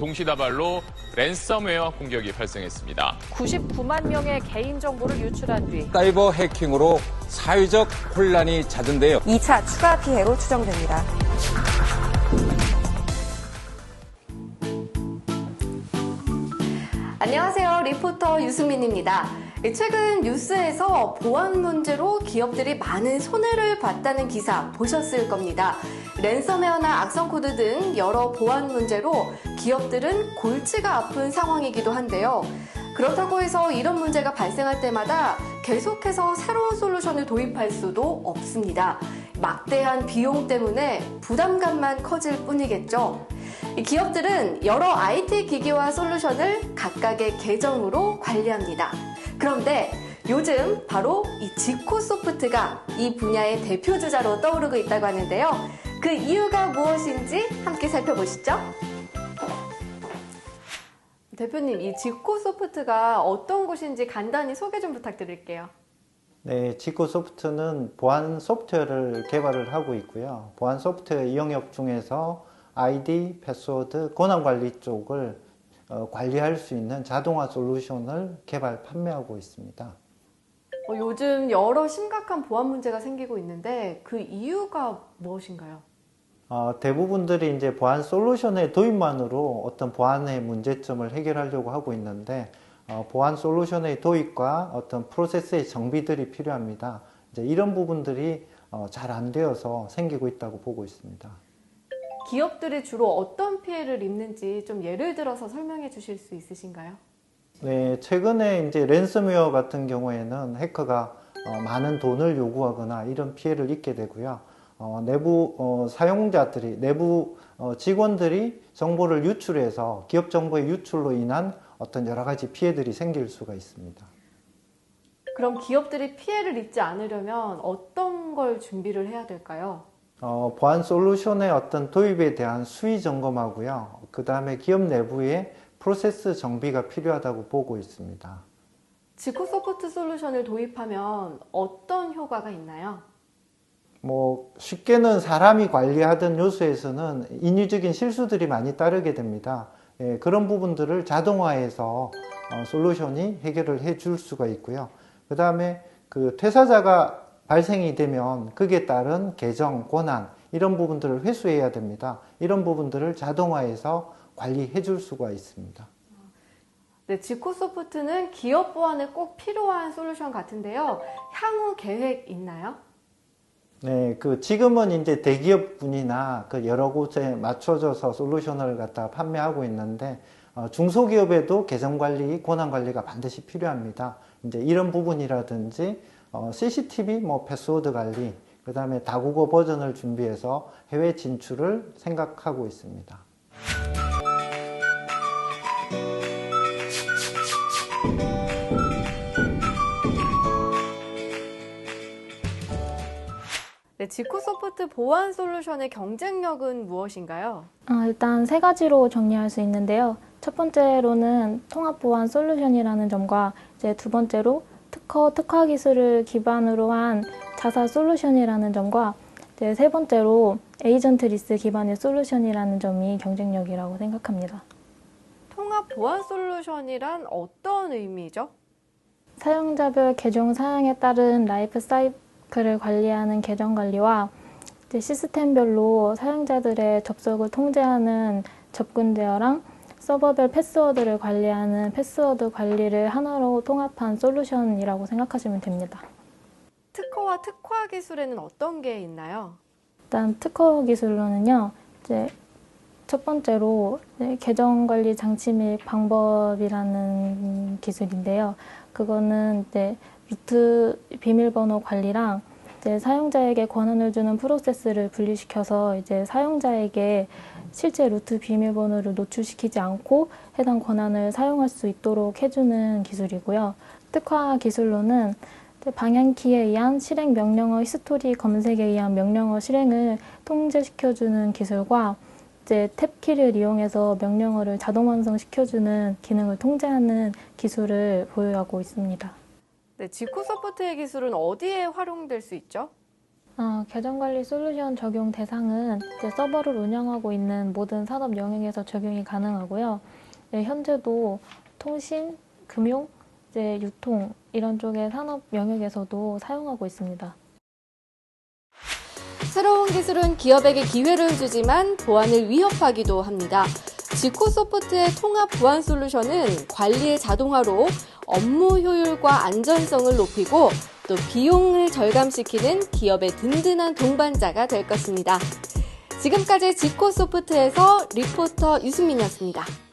동시다발로 랜섬웨어 공격이 발생했습니다. 99만 명의 개인정보를 유출한 뒤 사이버 해킹으로 사회적 혼란이 잦은데요. 2차 추가 피해로 추정됩니다. 안녕하세요. 리포터 유수민입니다. 최근 뉴스에서 보안 문제로 기업들이 많은 손해를 봤다는 기사 보셨을 겁니다. 랜섬웨어나 악성 코드 등 여러 보안 문제로 기업들은 골치가 아픈 상황이기도 한데요. 그렇다고 해서 이런 문제가 발생할 때마다 계속해서 새로운 솔루션을 도입할 수도 없습니다. 막대한 비용 때문에 부담감만 커질 뿐이겠죠. 기업들은 여러 IT 기기와 솔루션을 각각의 계정으로 관리합니다. 그런데 요즘 바로 이 지코소프트가 이 분야의 대표주자로 떠오르고 있다고 하는데요. 그 이유가 무엇인지 함께 살펴보시죠. 대표님, 이 지코소프트가 어떤 곳인지 간단히 소개 좀 부탁드릴게요. 네, 지코소프트는 보안 소프트웨어를 개발을 하고 있고요. 보안 소프트웨어 영역 중에서 아이디, 패스워드, 권한관리 쪽을 관리할 수 있는 자동화 솔루션을 개발, 판매하고 있습니다. 요즘 여러 심각한 보안 문제가 생기고 있는데 그 이유가 무엇인가요? 대부분들이 이제 보안 솔루션의 도입만으로 어떤 보안의 문제점을 해결하려고 하고 있는데 보안 솔루션의 도입과 어떤 프로세스의 정비들이 필요합니다. 이제 이런 부분들이 잘 안 되어서 생기고 있다고 보고 있습니다. 기업들이 주로 어떤 피해를 입는지 좀 예를 들어서 설명해 주실 수 있으신가요? 네, 최근에 이제 랜섬웨어 같은 경우에는 해커가 많은 돈을 요구하거나 이런 피해를 입게 되고요. 내부 사용자들이, 내부 직원들이 정보를 유출해서 기업 정보의 유출로 인한 어떤 여러 가지 피해들이 생길 수가 있습니다. 그럼 기업들이 피해를 입지 않으려면 어떤 걸 준비를 해야 될까요? 보안 솔루션의 어떤 도입에 대한 수위 점검하고요. 그 다음에 기업 내부에 프로세스 정비가 필요하다고 보고 있습니다. 지코소프트 솔루션을 도입하면 어떤 효과가 있나요? 쉽게는 사람이 관리하던 요소에서는 인위적인 실수들이 많이 따르게 됩니다. 예, 그런 부분들을 자동화해서 솔루션이 해결을 해줄 수가 있고요. 그 다음에 그 퇴사자가 발생이 되면 그에 따른 계정, 권한 이런 부분들을 회수해야 됩니다. 이런 부분들을 자동화해서 관리해 줄 수가 있습니다. 네, 지코소프트는 기업 보안에 꼭 필요한 솔루션 같은데요. 향후 계획 있나요? 네, 지금은 이제 대기업군이나 여러 곳에 맞춰져서 솔루션을 갖다 판매하고 있는데 중소기업에도 계정 관리, 권한 관리가 반드시 필요합니다. 이제 이런 부분이라든지 CCTV, 패스워드 관리, 그 다음에 다국어 버전을 준비해서 해외 진출을 생각하고 있습니다. 네, 지코소프트 보안 솔루션의 경쟁력은 무엇인가요? 일단 세 가지로 정리할 수 있는데요. 첫 번째로는 통합 보안 솔루션이라는 점과 이제 두 번째로 특화 기술을 기반으로 한 자사 솔루션이라는 점과 이제 세 번째로 에이전트리스 기반의 솔루션이라는 점이 경쟁력이라고 생각합니다. 통합 보안 솔루션이란 어떤 의미죠? 사용자별 계정 사양에 따른 라이프 사이클을 관리하는 계정 관리와 이제 시스템별로 사용자들의 접속을 통제하는 접근 제어랑 서버별 패스워드를 관리하는 패스워드 관리를 하나로 통합한 솔루션이라고 생각하시면 됩니다. 특허와 특화 기술에는 어떤 게 있나요? 일단 특허 기술로는요, 이제 첫 번째로 계정 관리 장치 및 방법이라는 기술인데요. 그거는 이제 루트 비밀번호 관리랑 이제 사용자에게 권한을 주는 프로세스를 분리시켜서 이제 사용자에게 실제 루트 비밀번호를 노출시키지 않고 해당 권한을 사용할 수 있도록 해주는 기술이고요. 특화 기술로는 방향키에 의한 실행 명령어 히스토리 검색에 의한 명령어 실행을 통제시켜주는 기술과 이제 탭키를 이용해서 명령어를 자동 완성시켜주는 기능을 통제하는 기술을 보유하고 있습니다. 네, 지코소프트의 기술은 어디에 활용될 수 있죠? 계정관리 솔루션 적용 대상은 이제 서버를 운영하고 있는 모든 산업 영역에서 적용이 가능하고요. 현재도 통신, 금융, 이제 유통 이런 쪽의 산업 영역에서도 사용하고 있습니다. 새로운 기술은 기업에게 기회를 주지만 보안을 위협하기도 합니다. 지코소프트의 통합 보안 솔루션은 관리의 자동화로 업무 효율과 안전성을 높이고 또 비용을 절감시키는 기업의 든든한 동반자가 될 것입니다. 지금까지 지코소프트에서 리포터 유승민이었습니다.